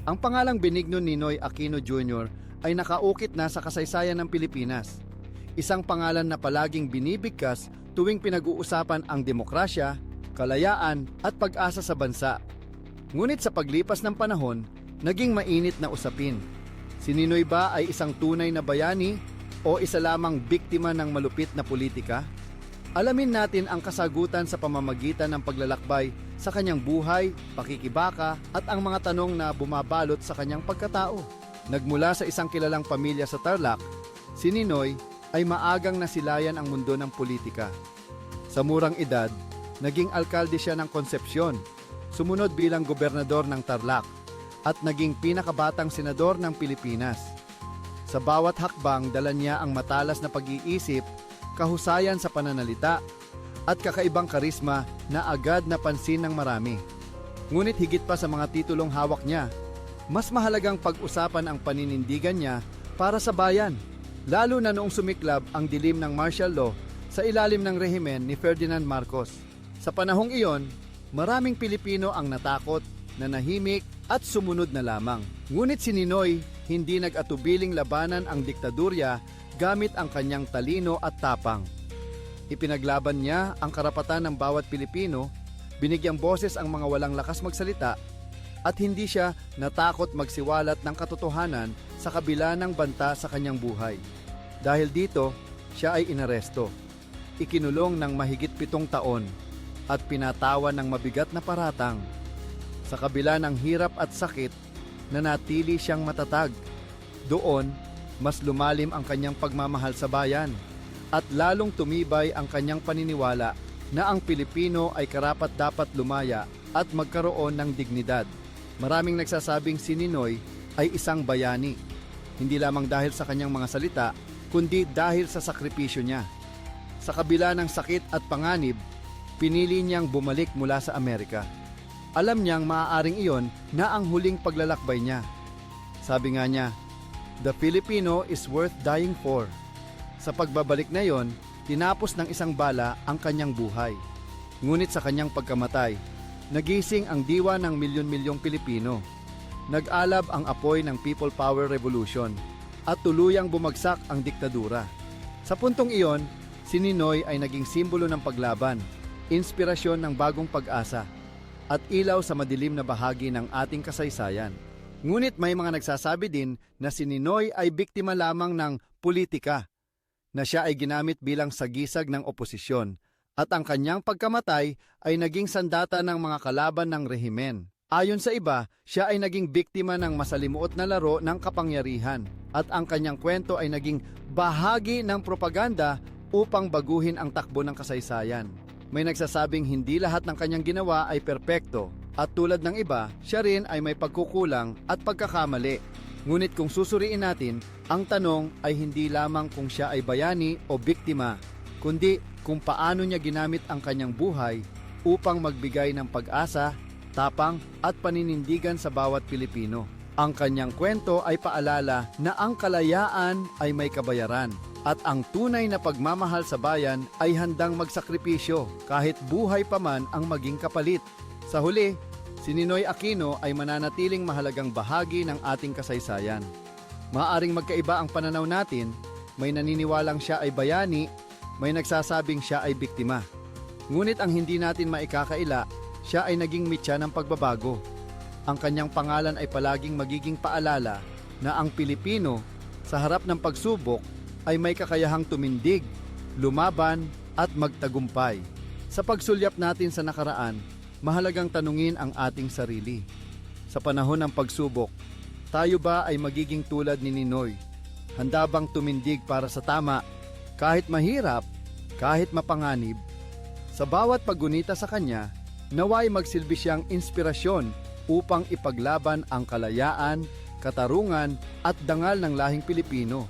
Ang pangalang Benigno Ninoy Aquino Jr. ay nakaukit na sa kasaysayan ng Pilipinas. Isang pangalan na palaging binibigkas tuwing pinag-uusapan ang demokrasya, kalayaan at pag-asa sa bansa. Ngunit sa paglipas ng panahon, naging mainit na usapin. Si Ninoy ba ay isang tunay na bayani o isa lamang biktima ng malupit na politika? Alamin natin ang kasagutan sa pamamagitan ng paglalakbay sa kanyang buhay, pakikibaka at ang mga tanong na bumabalot sa kanyang pagkatao. Nagmula sa isang kilalang pamilya sa Tarlac, si Ninoy ay maagang nasilayan ang mundo ng politika. Sa murang edad, naging alkalde siya ng Concepcion, sumunod bilang gobernador ng Tarlac at naging pinakabatang senador ng Pilipinas. Sa bawat hakbang, dala niya ang matalas na pag-iisip, kahusayan sa pananalita, at kakaibang karisma na agad napansin ng marami. Ngunit higit pa sa mga titulong hawak niya, mas mahalagang pag-usapan ang paninindigan niya para sa bayan, lalo na noong sumiklab ang dilim ng martial law sa ilalim ng rehimen ni Ferdinand Marcos. Sa panahong iyon, maraming Pilipino ang natakot, nanahimik at sumunod na lamang. Ngunit si Ninoy hindi nag-atubiling labanan ang diktadurya gamit ang kanyang talino at tapang. Ipinaglaban niya ang karapatan ng bawat Pilipino, binigyang boses ang mga walang lakas magsalita, at hindi siya natakot magsiwalat ng katotohanan sa kabila ng banta sa kanyang buhay. Dahil dito, siya ay inaresto, ikinulong ng mahigit 7 taon, at pinatawan ng mabigat na paratang. Sa kabila ng hirap at sakit, nanatili siyang matatag. Doon, mas lumalim ang kanyang pagmamahal sa bayan at lalong tumibay ang kanyang paniniwala na ang Pilipino ay karapat-dapat lumaya at magkaroon ng dignidad. Maraming nagsasabing si Ninoy ay isang bayani, hindi lamang dahil sa kanyang mga salita, kundi dahil sa sakripisyo niya. Sa kabila ng sakit at panganib, pinili niyang bumalik mula sa Amerika. Alam niyang maaaring iyon na ang huling paglalakbay niya. Sabi nga niya, "The Filipino is worth dying for." Sa pagbabalik na yon, tinapos ng isang bala ang kanyang buhay. Ngunit sa kanyang pagkamatay, nagising ang diwa ng milyon-milyong Pilipino. Nag-alab ang apoy ng People Power Revolution at tuluyang bumagsak ang diktadura. Sa puntong iyon, si Ninoy ay naging simbolo ng paglaban, inspirasyon ng bagong pag-asa, at ilaw sa madilim na bahagi ng ating kasaysayan. Ngunit may mga nagsasabi din na si Ninoy ay biktima lamang ng politika, na siya ay ginamit bilang sagisag ng oposisyon, at ang kanyang pagkamatay ay naging sandata ng mga kalaban ng rehimen. Ayon sa iba, siya ay naging biktima ng masalimuot na laro ng kapangyarihan, at ang kanyang kwento ay naging bahagi ng propaganda upang baguhin ang takbo ng kasaysayan. May nagsasabing hindi lahat ng kanyang ginawa ay perpekto, at tulad ng iba, siya rin ay may pagkukulang at pagkakamali. Ngunit kung susuriin natin, ang tanong ay hindi lamang kung siya ay bayani o biktima, kundi kung paano niya ginamit ang kanyang buhay upang magbigay ng pag-asa, tapang at paninindigan sa bawat Pilipino. Ang kanyang kwento ay paalala na ang kalayaan ay may kabayaran, at ang tunay na pagmamahal sa bayan ay handang magsakripisyo kahit buhay pa man ang maging kapalit. Sa huli, si Ninoy Aquino ay mananatiling mahalagang bahagi ng ating kasaysayan. Maaaring magkaiba ang pananaw natin, may naniniwalang siya ay bayani, may nagsasabing siya ay biktima. Ngunit ang hindi natin maikakaila, siya ay naging mitya ng pagbabago. Ang kanyang pangalan ay palaging magiging paalala na ang Pilipino sa harap ng pagsubok ay may kakayahang tumindig, lumaban at magtagumpay. Sa pagsulyap natin sa nakaraan, mahalagang tanungin ang ating sarili. Sa panahon ng pagsubok, tayo ba ay magiging tulad ni Ninoy? Handa bang tumindig para sa tama, kahit mahirap, kahit mapanganib? Sa bawat paggunita sa kanya, naway magsilbi siyang inspirasyon upang ipaglaban ang kalayaan, katarungan at dangal ng lahing Pilipino.